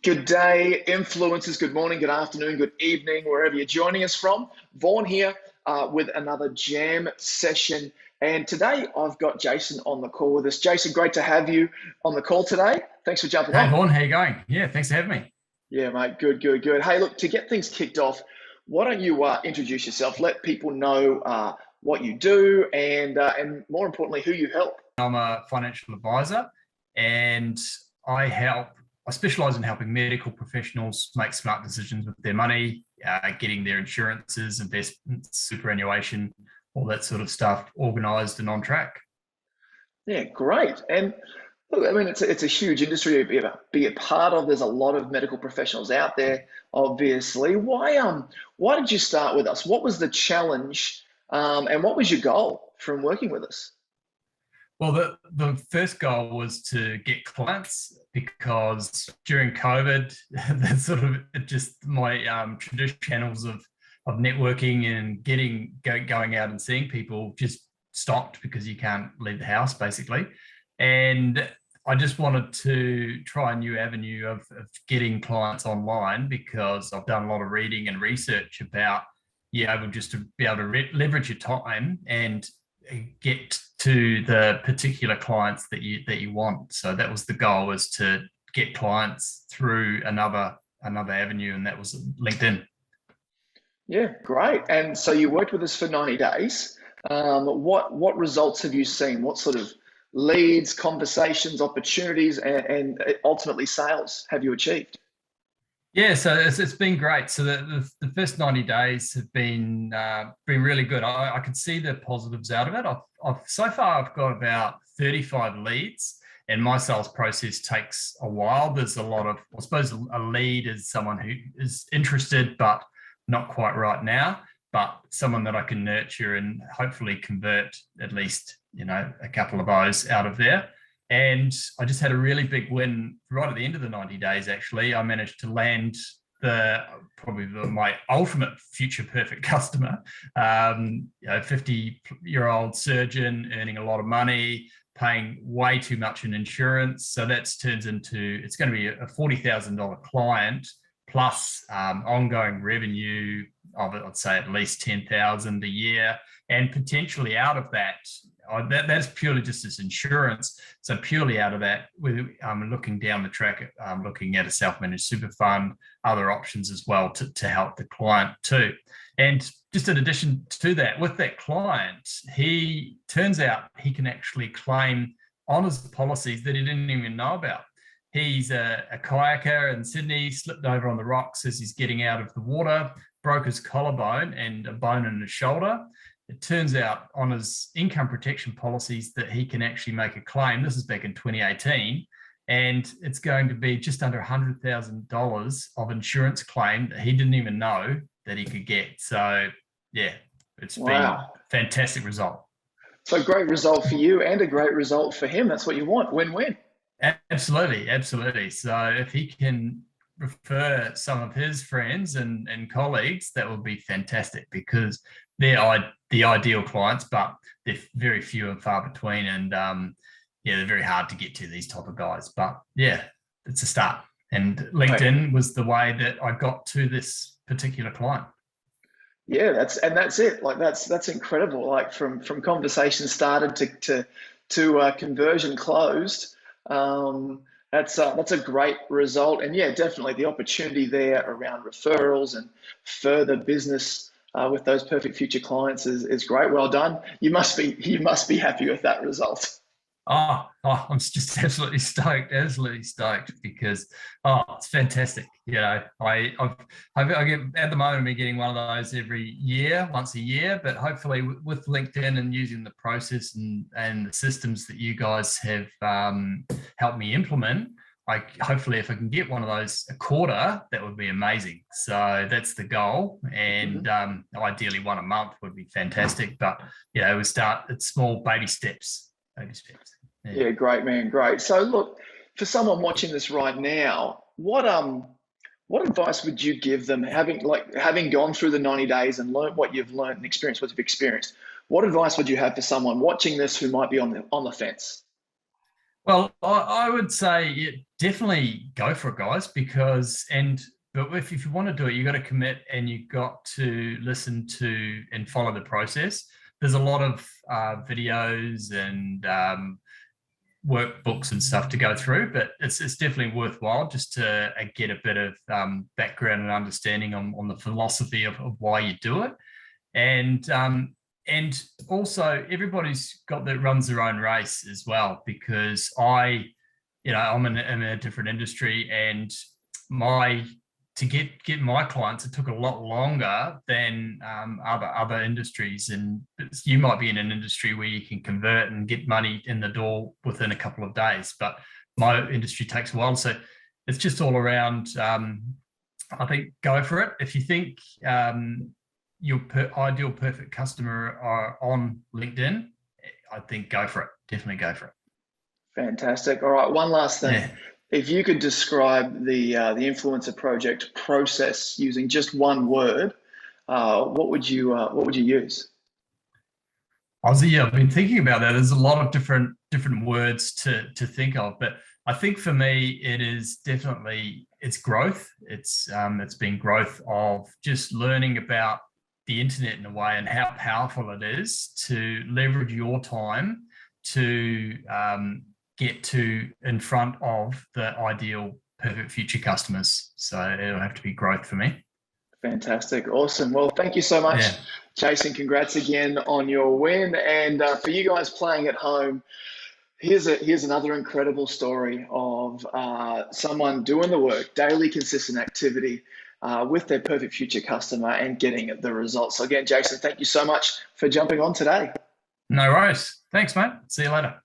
Good day, influencers. Good morning, good afternoon, good evening, wherever you're joining us from. Vaughn here with another jam session. And today I've got Jason on the call with us. Jason, great to have you on the call today. Thanks for jumping Hey on. Vaughan, how you going? Yeah, thanks for having me. Yeah, mate. Good, good, good. Hey, look, to get things kicked off, why don't you introduce yourself? Let people know what you do and more importantly, who you help. I'm a financial advisor and I help, I specialize in helping medical professionals make smart decisions with their money, getting their insurances, investments, superannuation, all that sort of stuff organized and on track. Yeah, great. And look, I mean, it's a huge industry to be a part of. There's a lot of medical professionals out there, obviously. Why did you start with us? What was the challenge, and what was your goal from working with us? Well, the first goal was to get clients because during COVID, that sort of just my traditional channels of networking and going out and seeing people just stopped because you can't leave the house basically. And I just wanted to try a new avenue of getting clients online because I've done a lot of reading and research about you able just to be able to leverage your time and get to the particular clients that you want. So that was the goal, was to get clients through another avenue, and that was LinkedIn. Yeah, great. And so you worked with us for 90 days. What results have you seen? What sort of leads, conversations, opportunities, and ultimately sales have you achieved? Yeah, so it's been great. So the first 90 days have been really good. I can see the positives out of it. So far I've got about 35 leads, and my sales process takes a while. There's a lot of, I suppose, a lead is someone who is interested but not quite right now, but someone that I can nurture and hopefully convert at least a couple of those out of there. And I just had a really big win right at the end of the 90 days. Actually, I managed to land my ultimate future perfect customer, 50-year-old surgeon earning a lot of money, paying way too much in insurance. So it's going to be a $40,000 client plus ongoing revenue of, I'd say, at least 10,000 a year, and potentially out of that. That's purely just as insurance. So purely out of that, I'm looking down the track, looking at a self-managed super fund, other options as well to help the client too. And just in addition to that, with that client, he turns out he can actually claim on his policies that he didn't even know about. He's a kayaker in Sydney, slipped over on the rocks as he's getting out of the water, broke his collarbone and a bone in his shoulder. It turns out on his income protection policies that he can actually make a claim. This is back in 2018, and it's going to be just under $100,000 of insurance claim that he didn't even know that he could get. So yeah, it's been a Wow. fantastic result. So great result for you and a great result for him. That's what you want. Win-win. Absolutely, absolutely. So if he can refer some of his friends and colleagues, that would be fantastic, because they're the ideal clients, but they're very few and far between. And they're very hard to get to, these type of guys. But yeah, it's a start. And LinkedIn was the way that I got to this particular client. Yeah, that's it. Like that's incredible. Like from conversation started to conversion closed. That's a great result, and yeah, definitely the opportunity there around referrals and further business with those perfect future clients is great. Well done. You must be happy with that result. I'm just absolutely stoked because it's fantastic. I get at the moment I'm getting one of those once a year, but hopefully with LinkedIn and using the process and the systems that you guys have helped me implement, hopefully if I can get one of those a quarter, that would be amazing. So that's the goal, and ideally one a month would be fantastic. But we start at small baby steps. Baby steps. Yeah, great, man, great. So look, for someone watching this right now, what advice would you give them, having gone through the 90 days and learned what you've learned and experienced what you've experienced? What advice would you have for someone watching this who might be on the fence? Well, I would say definitely go for it, guys, but if you want to do it, you got to commit and you got to listen to and follow the process. There's a lot of videos and workbooks and stuff to go through, but it's definitely worthwhile just to get a bit of background and understanding on the philosophy of why you do it. And also everybody's got that runs their own race as well, because I'm in a different industry, and to get my clients, it took a lot longer than other industries. And you might be in an industry where you can convert and get money in the door within a couple of days, but my industry takes a while. So it's just all around. I think go for it. If you think your ideal perfect customer are on LinkedIn, I think go for it. Definitely go for it. Fantastic. All right, one last thing. Yeah. If you could describe the influencer project process using just one word, what would you use? Aussie, I've been thinking about that. There's a lot of different words to think of, but I think for me it is definitely it's growth. It's been growth of just learning about the internet in a way and how powerful it is to leverage your time to get to in front of the ideal perfect future customers. So it'll have to be growth for me. Fantastic. Awesome. Well, thank you so much, Yeah. Jason. Congrats again on your win. And for you guys playing at home, here's another incredible story of someone doing the work, daily consistent activity with their perfect future customer and getting the results. So again, Jason, thank you so much for jumping on today. No worries. Thanks, mate. See you later.